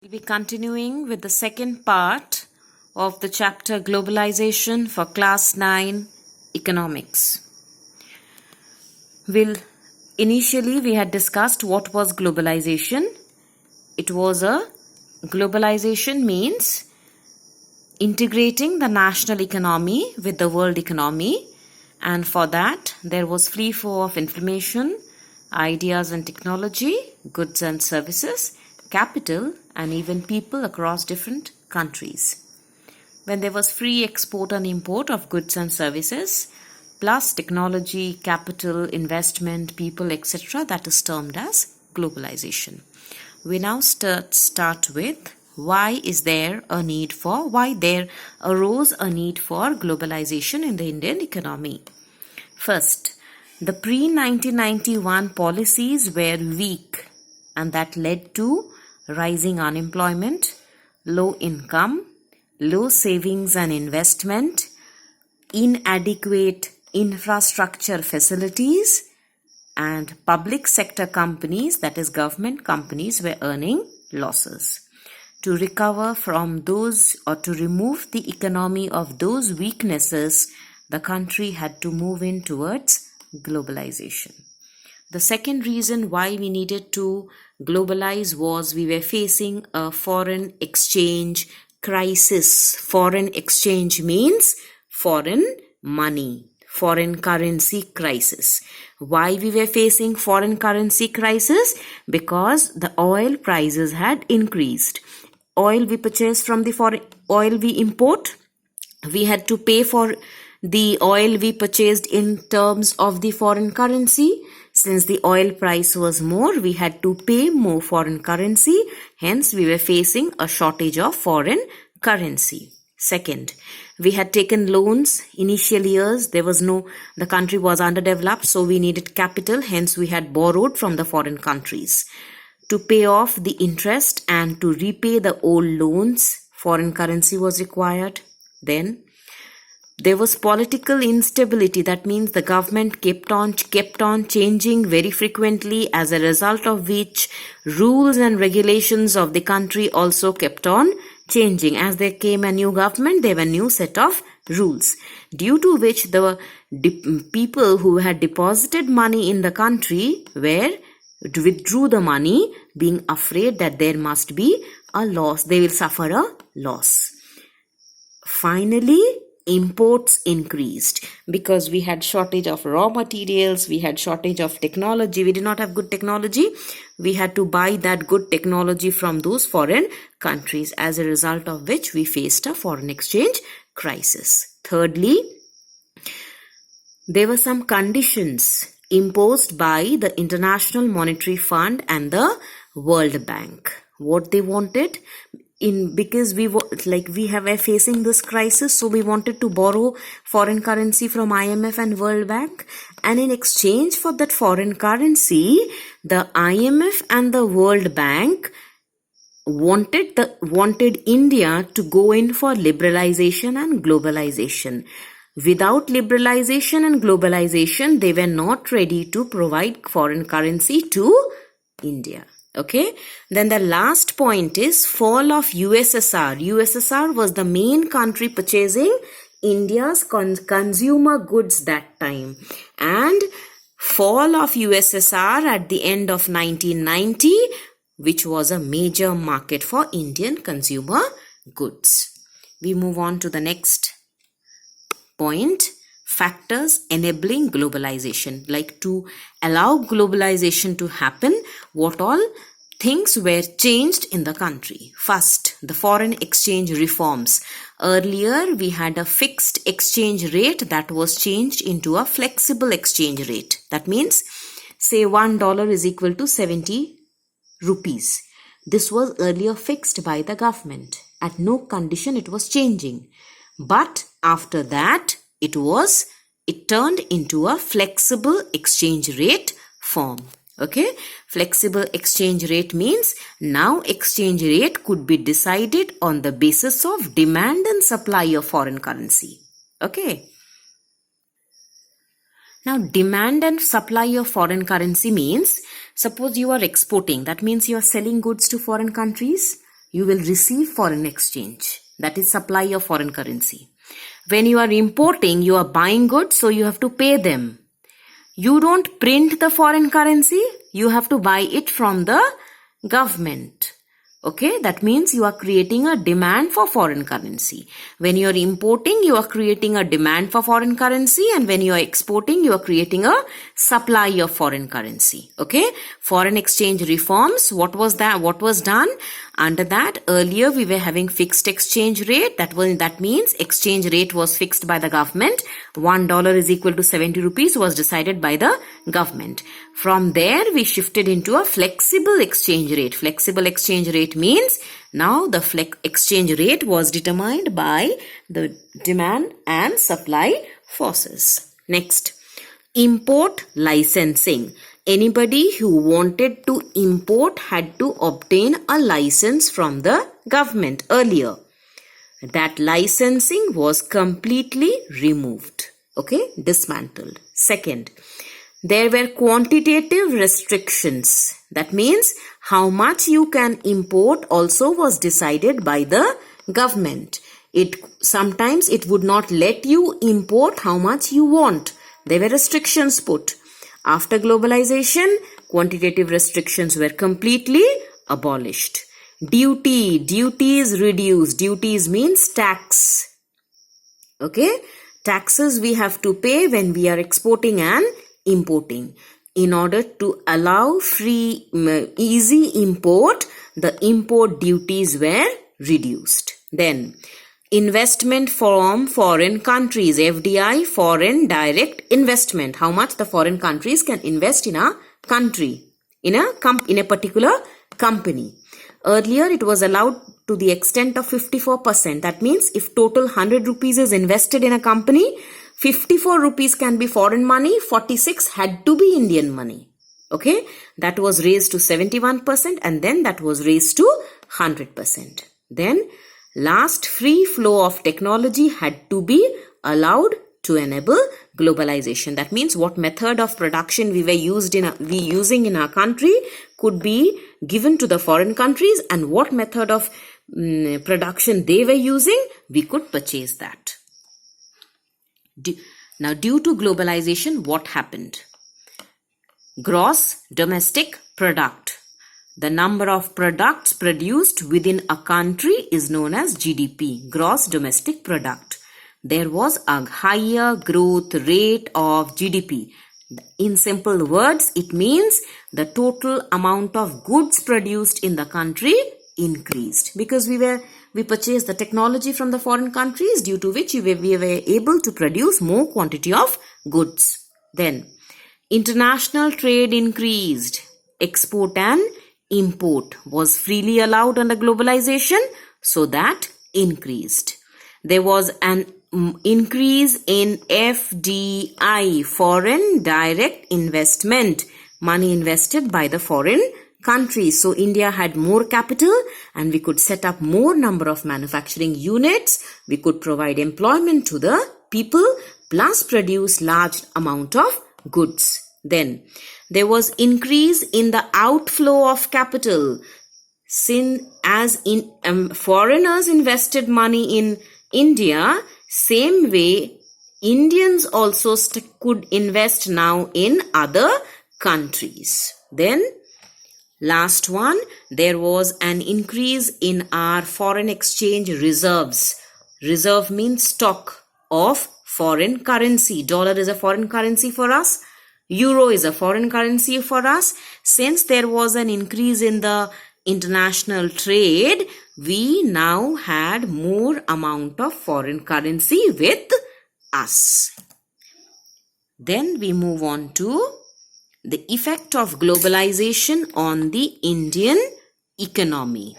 We'll be continuing with the second part of the chapter Globalization for Class 9 Economics. Initially we had discussed what was globalization. Globalization means integrating the national economy with the world economy, and for that there was free flow of information, ideas and technology, goods and services, capital, and even people across different countries. When there was free export and import of goods and services, plus technology, capital, investment, people, etc., that is termed as globalization. We now start with why there arose a need for globalization in the Indian economy. First, the pre-1991 policies were weak, and that led to rising unemployment, low income, low savings and investment, inadequate infrastructure facilities, and public sector companies, that is government companies, were earning losses. To recover from those or to remove the economy of those weaknesses, the country had to move in towards globalization. The second reason why we needed to globalize was we were facing a foreign exchange crisis. Foreign exchange means foreign money, foreign currency crisis. Why we were facing foreign currency crisis? Because the oil prices had increased. Oil we purchase from the foreign oil we import, we had to pay for the oil we purchased in terms of the foreign currency. Since the oil price was more, we had to pay more foreign currency. Hence, we were facing a shortage of foreign currency. Second, we had taken loans. Initial years, the country was underdeveloped, so we needed capital. Hence, we had borrowed from the foreign countries. To pay off the interest and to repay the old loans, foreign currency was required. Then, there was political instability. That means the government kept on changing very frequently, as a result of which rules and regulations of the country also kept on changing. As there came a new government, there were new set of rules, due to which the people who had deposited money in the country withdrew the money, being afraid that there must be a loss. They will suffer a loss. Finally, imports increased because we had shortage of raw materials, we had shortage of technology. We did not have good technology. We had to buy that good technology from those foreign countries, as a result of which we faced a foreign exchange crisis. Thirdly, there were some conditions imposed by the International Monetary Fund and the World Bank. What they wanted, because we were facing this crisis, so we wanted to borrow foreign currency from IMF and World Bank, and in exchange for that foreign currency, the IMF and the World Bank wanted India to go in for liberalization and globalization. Without liberalization and globalization, they were not ready to provide foreign currency to India. Okay, then the last point is fall of USSR. USSR was the main country purchasing India's consumer goods that time, and fall of USSR at the end of 1990, which was a major market for Indian consumer goods. We move on to the next point. Factors enabling globalization. Like, to allow globalization to happen, what all things were changed in the country? First, the foreign exchange reforms. Earlier, we had a fixed exchange rate that was changed into a flexible exchange rate. That means, say $1 is equal to 70 rupees. This was earlier fixed by the government. At no condition it was changing. But after that, it turned into a flexible exchange rate form. Okay, flexible exchange rate means now exchange rate could be decided on the basis of demand and supply of foreign currency. Okay. Now, demand and supply of foreign currency means, suppose you are exporting, that means you are selling goods to foreign countries. you will receive foreign exchange. That is supply of foreign currency. When you are importing, you are buying goods, so you have to pay them. You don't print the foreign currency, you have to buy it from the government. Okay, that means you are creating a demand for foreign currency. When you are importing, you are creating a demand for foreign currency, and when you are exporting, you are creating a supply of foreign currency. Okay, foreign exchange reforms, what was done? Under that, earlier we were having fixed exchange rate. That means exchange rate was fixed by the government. $1 is equal to 70 rupees was decided by the government. From there, we shifted into a flexible exchange rate. Flexible exchange rate means now the exchange rate was determined by the demand and supply forces. Next, import licensing. Anybody who wanted to import had to obtain a license from the government earlier. That licensing was completely removed. Okay, dismantled. Second, there were quantitative restrictions. That means how much you can import also was decided by the government. Sometimes it would not let you import how much you want. There were restrictions put. After globalization, quantitative restrictions were completely abolished. Duties reduced. Duties means tax. Okay, taxes we have to pay when we are exporting and importing. In order to allow free, easy import, the import duties were reduced. Then, investment from foreign countries, FDI, foreign direct investment. How much the foreign countries can invest in a country, in a particular company. Earlier, it was allowed to the extent of 54%. That means if total 100 rupees is invested in a company, 54 rupees can be foreign money, 46 had to be Indian money. Okay, that was raised to 71% and then that was raised to 100%. Then last, free flow of technology had to be allowed to enable globalization. That means what method of production we were using in our country could be given to the foreign countries, and what method of production they were using, we could purchase that. Now, due to globalization, what happened? Gross domestic product. The number of products produced within a country is known as GDP, gross domestic product. There was a higher growth rate of GDP. In simple words, it means the total amount of goods produced in the country increased because we purchased the technology from the foreign countries, due to which we were able to produce more quantity of goods. Then, international trade increased. Export and import was freely allowed under globalization, so that increased. There was an increase in FDI, foreign direct investment, money invested by the foreign countries. So India had more capital and we could set up more number of manufacturing units. We could provide employment to the people plus produce large amount of goods. Then there was increase in the outflow of capital. Foreigners invested money in India, same way Indians also could invest now in other countries. Then last one, there was an increase in our foreign exchange reserves. Reserve means stock of foreign currency. Dollar is a foreign currency for us. Euro is a foreign currency for us. Since there was an increase in the international trade, we now had more amount of foreign currency with us. Then we move on to the effect of globalization on the Indian economy.